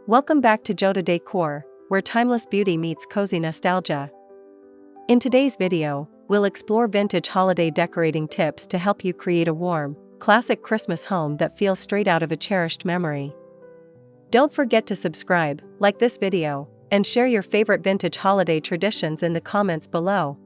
Welcome back to Joda Decor, where timeless beauty meets cozy nostalgia. In today's video, we'll explore vintage holiday decorating tips to help you create a warm, classic Christmas home that feels straight out of a cherished memory. Don't forget to subscribe, like this video, and share your favorite vintage holiday traditions in the comments below.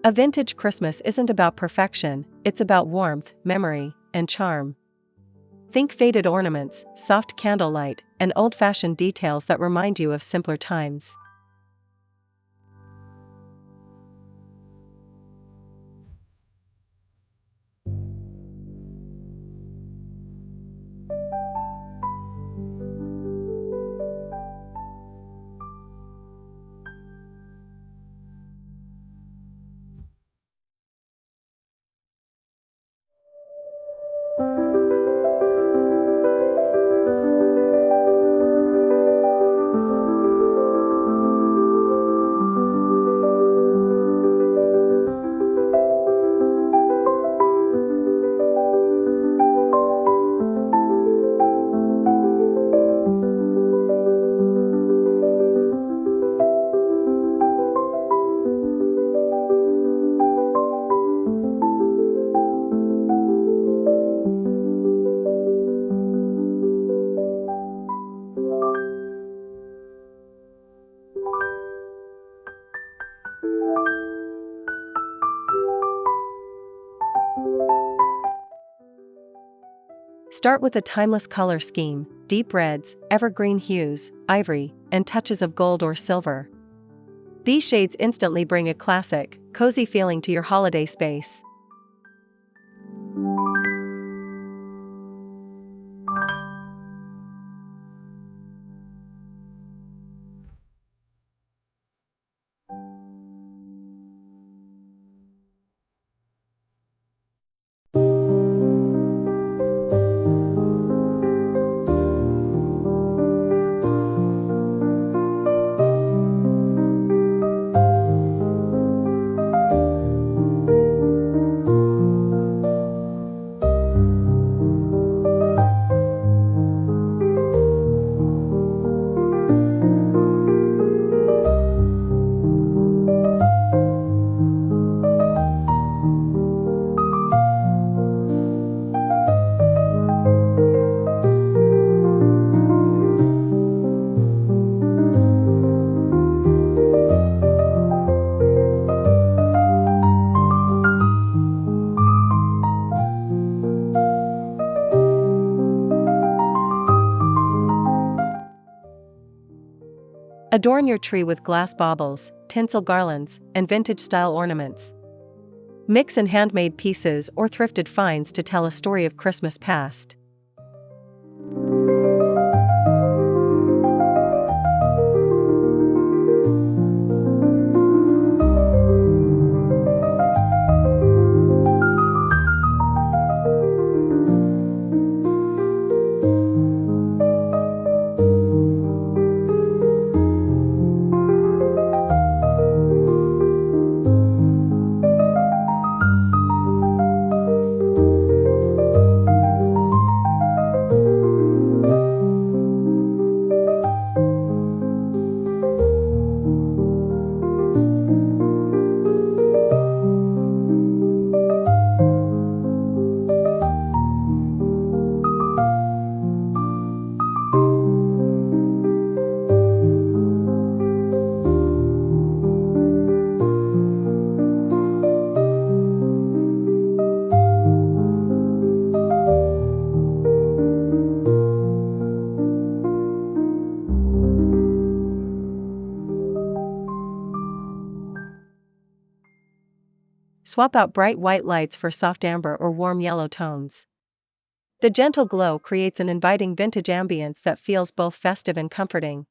A vintage Christmas isn't about perfection, it's about warmth, memory, and charm. Think faded ornaments, soft candlelight, and old-fashioned details that remind you of simpler times. Start with a timeless color scheme: deep reds, evergreen hues, ivory, and touches of gold or silver. These shades instantly bring a classic, cozy feeling to your holiday space. Adorn your tree with glass baubles, tinsel garlands, and vintage-style ornaments. Mix in handmade pieces or thrifted finds to tell a story of Christmas past. swap out bright white lights for soft amber or warm yellow tones. The gentle glow creates an inviting vintage ambience that feels both festive and comforting.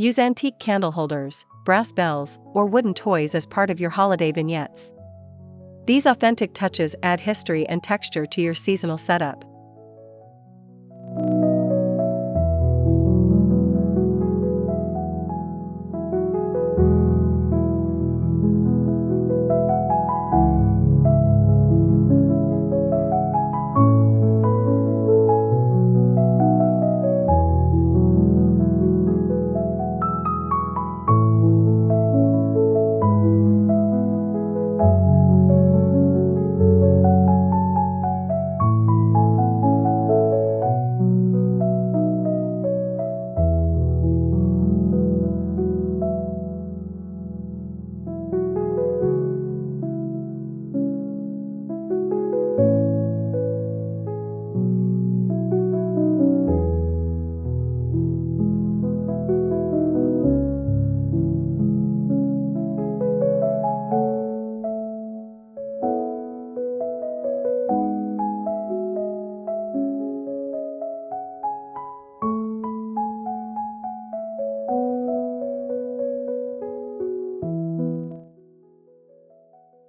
Use antique candle holders, brass bells, or wooden toys as part of your holiday vignettes. These authentic touches add history and texture to your seasonal setup.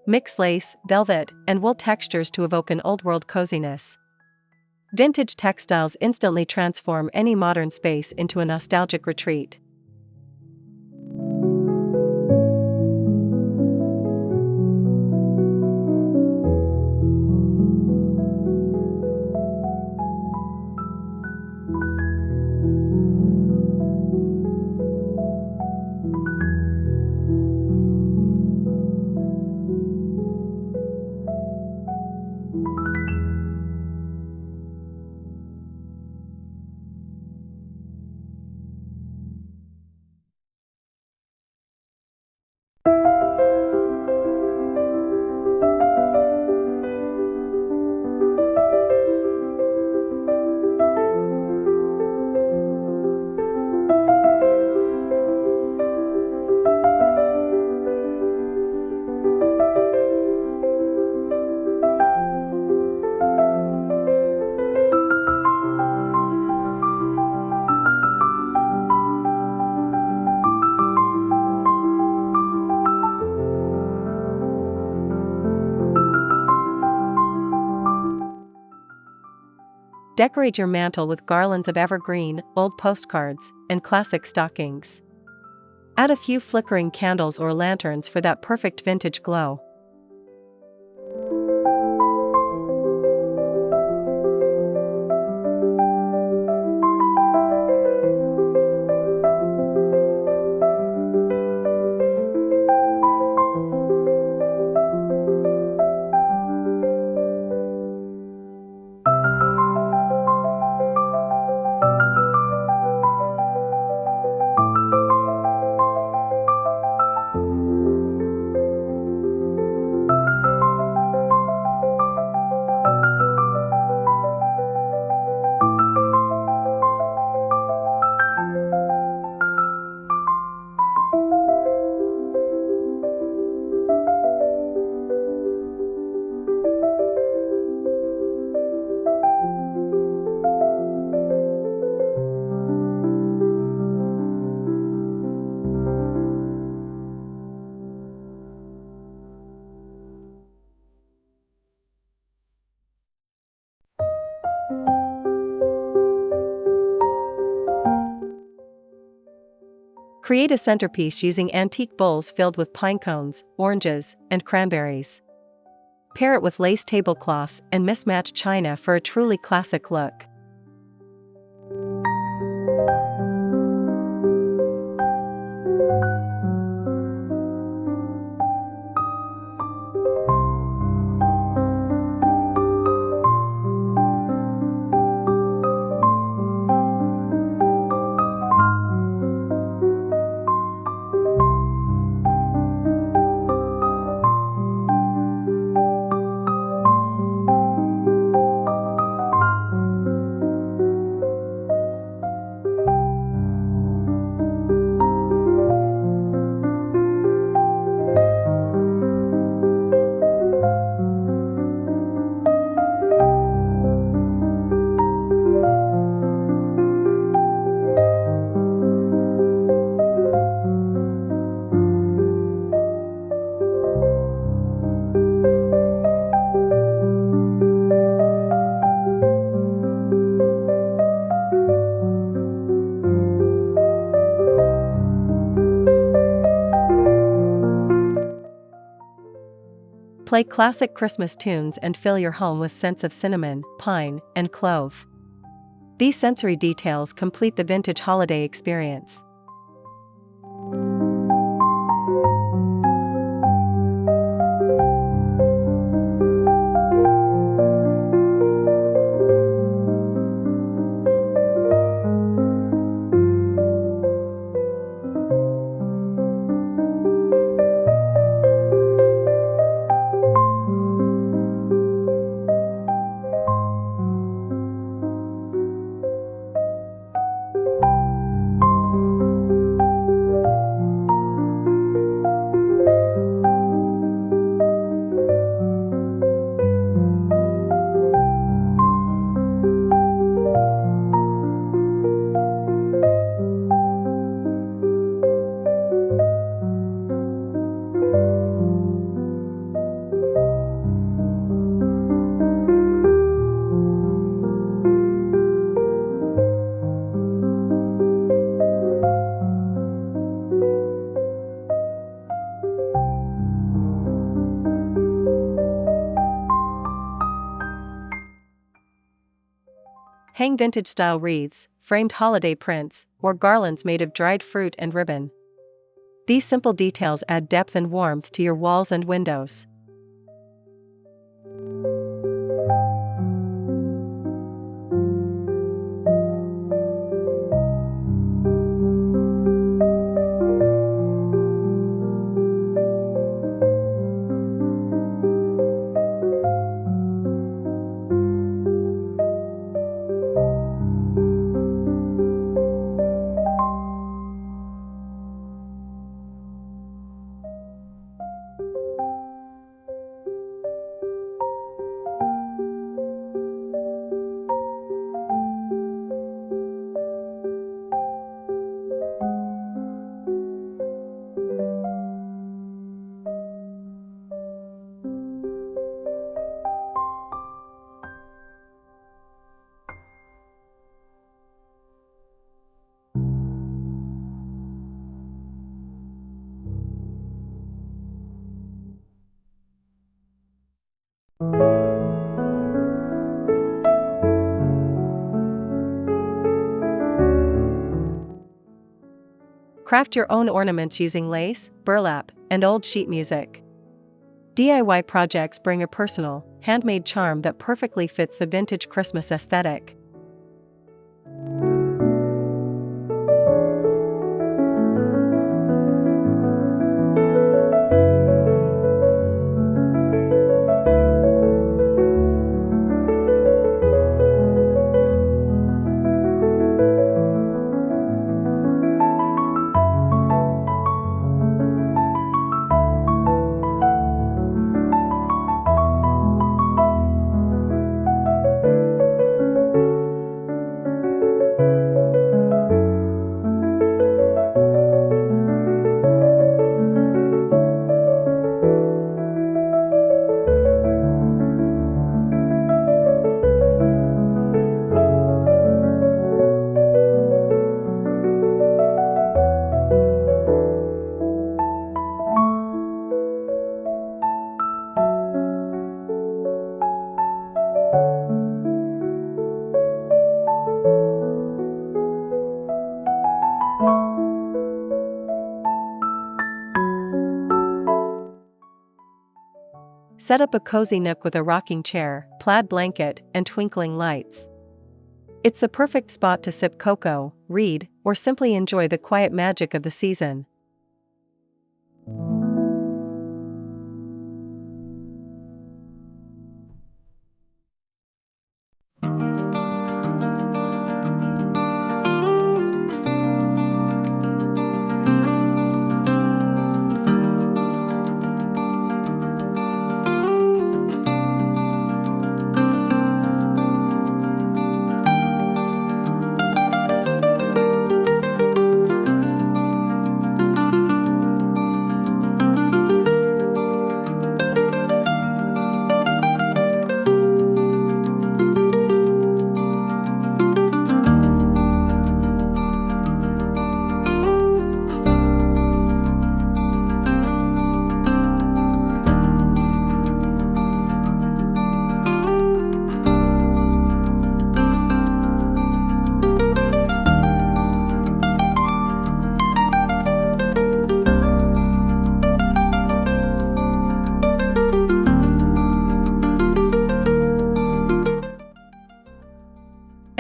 Mix lace, velvet, and wool textures to evoke an old-world coziness. Vintage textiles instantly transform any modern space into a nostalgic retreat. Decorate your mantel with garlands of evergreen, old postcards, and classic stockings. Add a few flickering candles or lanterns for that perfect vintage glow. Create a centerpiece using antique bowls filled with pine cones, oranges, and cranberries. Pair it with lace tablecloths and mismatched china for a truly classic look. Play classic Christmas tunes and fill your home with scents of cinnamon, pine, and clove. These sensory details complete the vintage holiday experience. Hang vintage-style wreaths, framed holiday prints, or garlands made of dried fruit and ribbon. These simple details add depth and warmth to your walls and windows. Craft your own ornaments using lace, burlap, and old sheet music. DIY projects bring a personal, handmade charm that perfectly fits the vintage Christmas aesthetic. Set up a cozy nook with a rocking chair, plaid blanket, and twinkling lights. It's the perfect spot to sip cocoa, read, or simply enjoy the quiet magic of the season.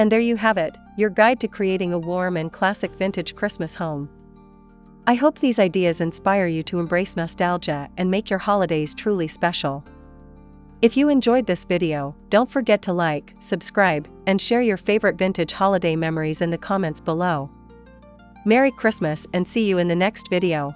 And there you have it, your guide to creating a warm and classic vintage Christmas home. I hope these ideas inspire you to embrace nostalgia and make your holidays truly special. If you enjoyed this video, don't forget to like, subscribe, and share your favorite vintage holiday memories in the comments below. Merry Christmas and see you in the next video.